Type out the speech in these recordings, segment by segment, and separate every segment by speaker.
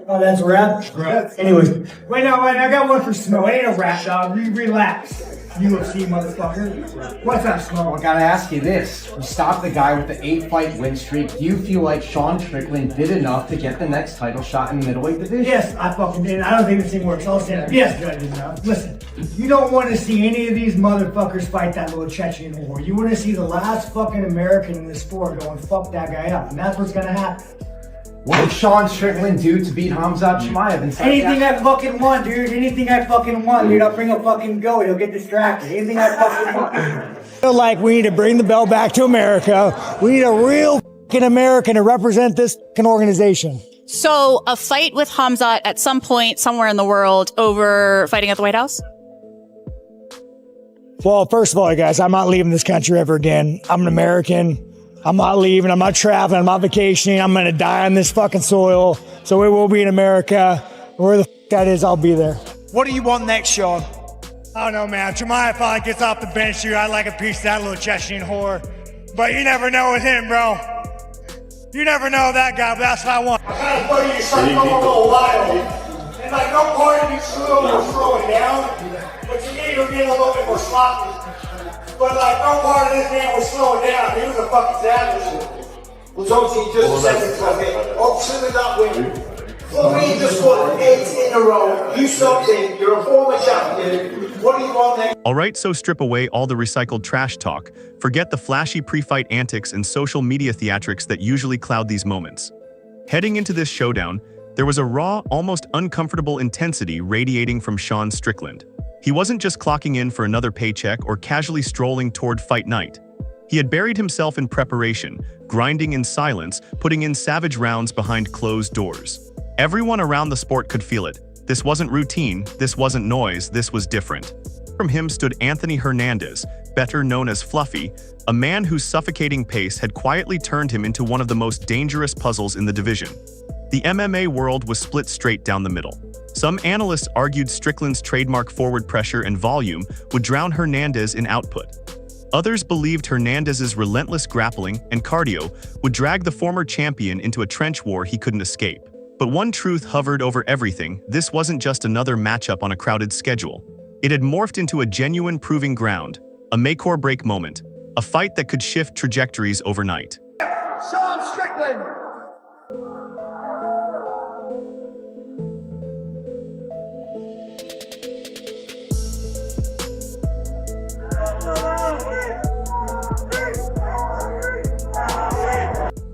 Speaker 1: Oh, that's a rap? Anyways, wait, I got one for Snow. It ain't a rap, dog. Relapse. UFC motherfucker. What's up, Snow?
Speaker 2: I gotta ask you this. You stopped the guy with the 8-fight win streak. Do you feel like Sean Strickland did enough to get the next title shot in the middleweight division?
Speaker 1: Yes, I fucking did. I don't think this thing works. I'll stand up. Yes, I did enough. Listen, you don't want to see any of these motherfuckers fight that little Chechen whore. You want to see the last fucking American in the sport going fuck that guy up. And that's what's gonna happen.
Speaker 2: What did Sean Strickland do to beat Khamzat Chimaev?
Speaker 1: Anything I fucking want, dude. Anything I fucking want, dude. I'll bring a fucking goat. He'll get distracted. Anything I fucking want. I feel like we need to bring the belt back to America. We need a real fucking American to represent this fucking organization.
Speaker 3: So a fight with Khamzat at some point somewhere in the world over fighting at the White House?
Speaker 1: Well, first of all, guys, I'm not leaving this country ever again. I'm an American. I'm not leaving. I'm not traveling. I'm not vacationing. I'm going to die on this fucking soil. So it will be in America. Where the that is, I'll be there. What do you want next, Sean? I don't know, man. Chimaev finally gets off the bench, dude. I'd like a piece of that little Chechen whore. But you never know with him, bro. You never know that guy, but that's what I want. I kind of thought you started going a little wild. And like, no part of you slowing down. But you need to be a little bit more sloppy. But like, no part of this man was slowing down. He was a fucking savage.
Speaker 4: Well, Jonesy, just a second, okay? Absolutely not winning. Fluffy just won 8 in a row. You something. You're a former champion. What do you want next?
Speaker 5: Alright, so strip away all the recycled trash talk. Forget the flashy pre-fight antics and social media theatrics that usually cloud these moments. Heading into this showdown, there was a raw, almost uncomfortable intensity radiating from Sean Strickland. He wasn't just clocking in for another paycheck or casually strolling toward fight night. He had buried himself in preparation, grinding in silence, putting in savage rounds behind closed doors. Everyone around the sport could feel it. This wasn't routine, this wasn't noise, this was different. From him stood Anthony Hernandez, better known as Fluffy, a man whose suffocating pace had quietly turned him into one of the most dangerous puzzles in the division. The MMA world was split straight down the middle. Some analysts argued Strickland's trademark forward pressure and volume would drown Hernandez in output. Others believed Hernandez's relentless grappling and cardio would drag the former champion into a trench war he couldn't escape. But one truth hovered over everything: this wasn't just another matchup on a crowded schedule. It had morphed into a genuine proving ground, a make-or-break moment, a fight that could shift trajectories overnight.
Speaker 4: Sean Strickland!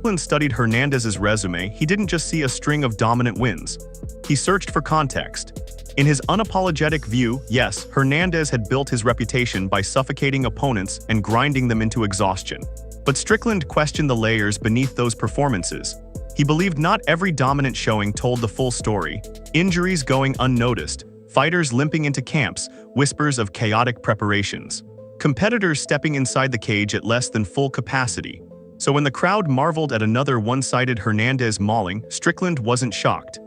Speaker 5: Strickland studied Hernandez's resume. He didn't just see a string of dominant wins. He searched for context. In his unapologetic view, yes, Hernandez had built his reputation by suffocating opponents and grinding them into exhaustion. But Strickland questioned the layers beneath those performances. He believed not every dominant showing told the full story. Injuries going unnoticed, fighters limping into camps, whispers of chaotic preparations. Competitors stepping inside the cage at less than full capacity. So when the crowd marveled at another one-sided Hernandez mauling, Strickland wasn't shocked.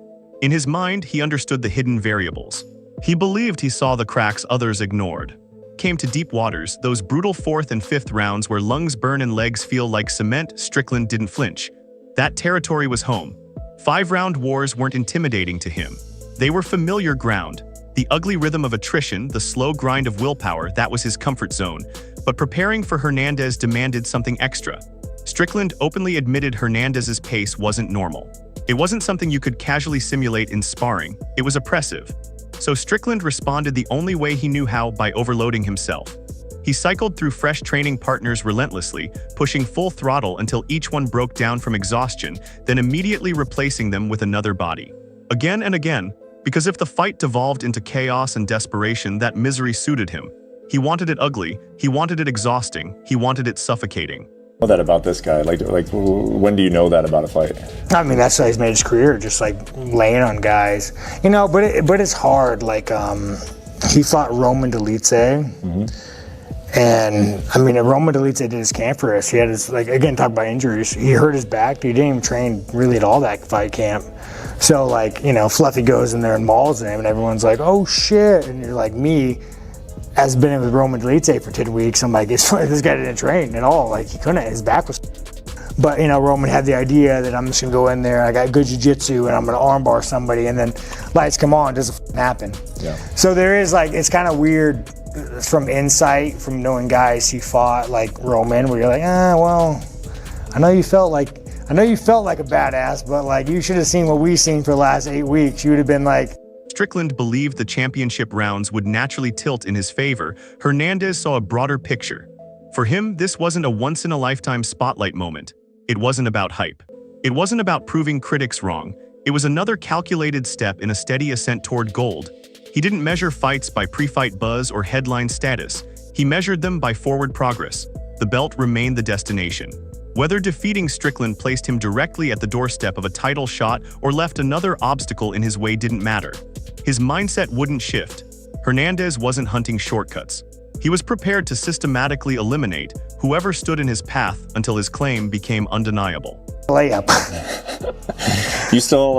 Speaker 5: In his mind, he understood the hidden variables. He believed he saw the cracks others ignored. Came to deep waters, those brutal 4th and 5th rounds where lungs burn and legs feel like cement, Strickland didn't flinch. That territory was home. 5-round wars weren't intimidating to him. They were familiar ground. The ugly rhythm of attrition, the slow grind of willpower, that was his comfort zone. But preparing for Hernandez demanded something extra. Strickland openly admitted Hernandez's pace wasn't normal. It wasn't something you could casually simulate in sparring. It was oppressive. So Strickland responded the only way he knew how: by overloading himself. He cycled through fresh training partners relentlessly, pushing full throttle until each one broke down from exhaustion, then immediately replacing them with another body. Again and again, because if the fight devolved into chaos and desperation, that misery suited him. He wanted it ugly, he wanted it exhausting, he wanted it suffocating.
Speaker 6: Know that about this guy? Like, when do you know that about a fight?
Speaker 1: I mean, that's how he's made his career, just like laying on guys, you know. But it's hard. Like, he fought Roman Dolidze, and I mean, Roman Dolidze did his camp for us. He had his, like, again, talk about injuries. He hurt his back. He didn't even train really at all that fight camp. So, like, you know, Fluffy goes in there and mauls him, and everyone's like, "Oh shit!" And you're like, me, has been with Roman Dolidze for 10 weeks. I'm like, this guy didn't train at all. Like, he couldn't. His back was. But, you know, Roman had the idea that I'm just going to go in there, I got good jiu-jitsu, and I'm going to armbar somebody, and then lights come on, it doesn't happen.
Speaker 6: Yeah.
Speaker 1: So there is, like, it's kind of weird from insight, from knowing guys he fought, like Roman, where you're like, well, I know you felt like a badass, but, like, you should have seen what we've seen for the last 8 weeks. You would have been like...
Speaker 5: Strickland believed the championship rounds would naturally tilt in his favor. Hernandez saw a broader picture. For him, this wasn't a once-in-a-lifetime spotlight moment. It wasn't about hype. It wasn't about proving critics wrong. It was another calculated step in a steady ascent toward gold. He didn't measure fights by pre-fight buzz or headline status. He measured them by forward progress. The belt remained the destination. Whether defeating Strickland placed him directly at the doorstep of a title shot or left another obstacle in his way didn't matter. His mindset wouldn't shift. Hernandez wasn't hunting shortcuts. He was prepared to systematically eliminate whoever stood in his path until his claim became undeniable.
Speaker 1: Layup.
Speaker 6: You still,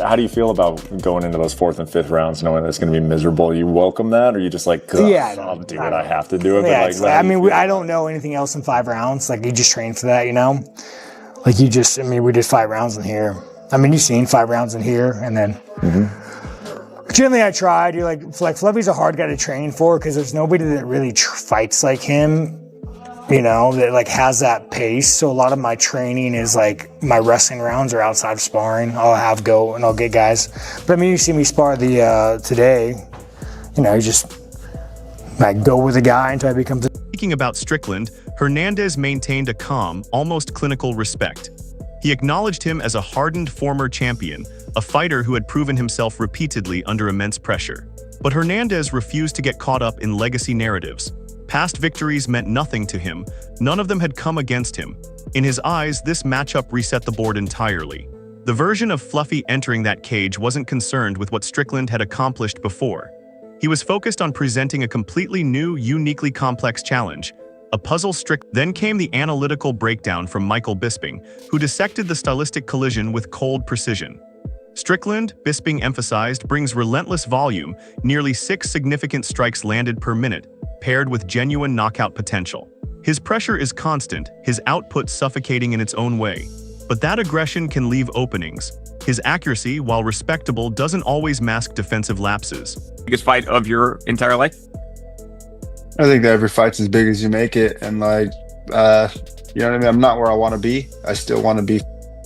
Speaker 6: how do you feel about going into those 4th and 5th rounds knowing that it's going to be miserable? You welcome that, or you just like, I'll do it, I have to do it?
Speaker 1: Yeah,
Speaker 6: but like,
Speaker 1: I mean, I don't know anything else in 5 rounds. Like, you just train for that, you know? Like, we did 5 rounds in here. I mean, you've seen 5 rounds in here, and then... Generally, I tried. You're like Fluffy's a hard guy to train for because there's nobody that really fights like him, you know, that like has that pace. So a lot of my training is like my wrestling rounds are outside of sparring. I'll go and I'll get guys. But I mean, you see me spar today, you know, you just like go with a guy until I become.
Speaker 5: Speaking about Strickland, Hernandez maintained a calm, almost clinical respect. He acknowledged him as a hardened former champion, a fighter who had proven himself repeatedly under immense pressure. But Hernandez refused to get caught up in legacy narratives. Past victories meant nothing to him. None of them had come against him. In his eyes, this matchup reset the board entirely. The version of Fluffy entering that cage wasn't concerned with what Strickland had accomplished before. He was focused on presenting a completely new, uniquely complex challenge. A puzzle Then came the analytical breakdown from Michael Bisping, who dissected the stylistic collision with cold precision. Strickland, Bisping emphasized, brings relentless volume, nearly 6 significant strikes landed per minute, paired with genuine knockout potential. His pressure is constant, his output suffocating in its own way. But that aggression can leave openings. His accuracy, while respectable, doesn't always mask defensive lapses.
Speaker 7: Biggest fight of your entire life?
Speaker 8: I think that every fight's as big as you make it, and like, you know what I mean? I'm not where I want to be. I still want to be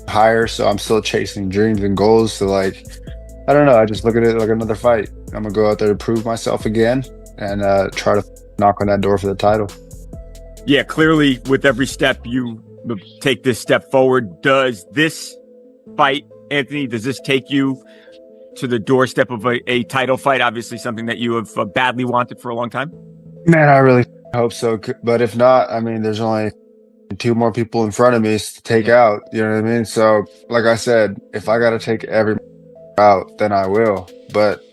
Speaker 8: higher, so I'm still chasing dreams and goals. So like, I don't know. I just look at it like another fight. I'm gonna go out there to prove myself again and try to knock on that door for the title.
Speaker 7: Yeah, clearly, with every step you take this step forward, does this fight, Anthony, does this take you to the doorstep of a title fight? Obviously, something that you have badly wanted for a long time.
Speaker 8: Man, I really hope so. But if not, I mean, there's only 2 more people in front of me to take out. You know what I mean? So, like I said, if I got to take every out, then I will. But,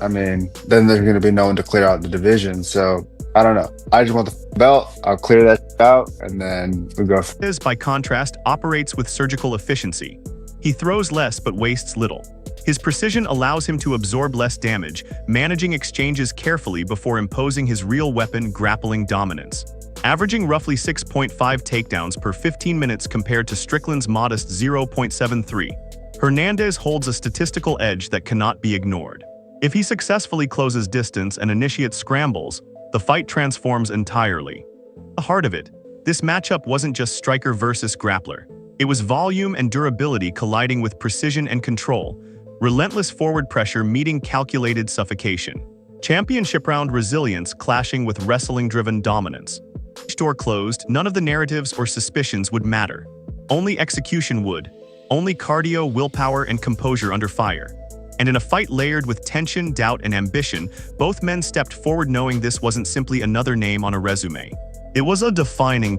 Speaker 8: I mean, then there's going to be no one to clear out the division. So, I don't know. I just want the belt. I'll clear that out, and then we go.
Speaker 5: By contrast, operates with surgical efficiency. He throws less but wastes little. His precision allows him to absorb less damage, managing exchanges carefully before imposing his real weapon, grappling dominance. Averaging roughly 6.5 takedowns per 15 minutes compared to Strickland's modest 0.73, Hernandez holds a statistical edge that cannot be ignored. If he successfully closes distance and initiates scrambles, the fight transforms entirely. At the heart of it, this matchup wasn't just striker versus grappler. It was volume and durability colliding with precision and control, relentless forward pressure meeting calculated suffocation. Championship round resilience clashing with wrestling-driven dominance. Each door closed, none of the narratives or suspicions would matter. Only execution would. Only cardio, willpower, and composure under fire. And in a fight layered with tension, doubt, and ambition, both men stepped forward knowing this wasn't simply another name on a resume. It was a defining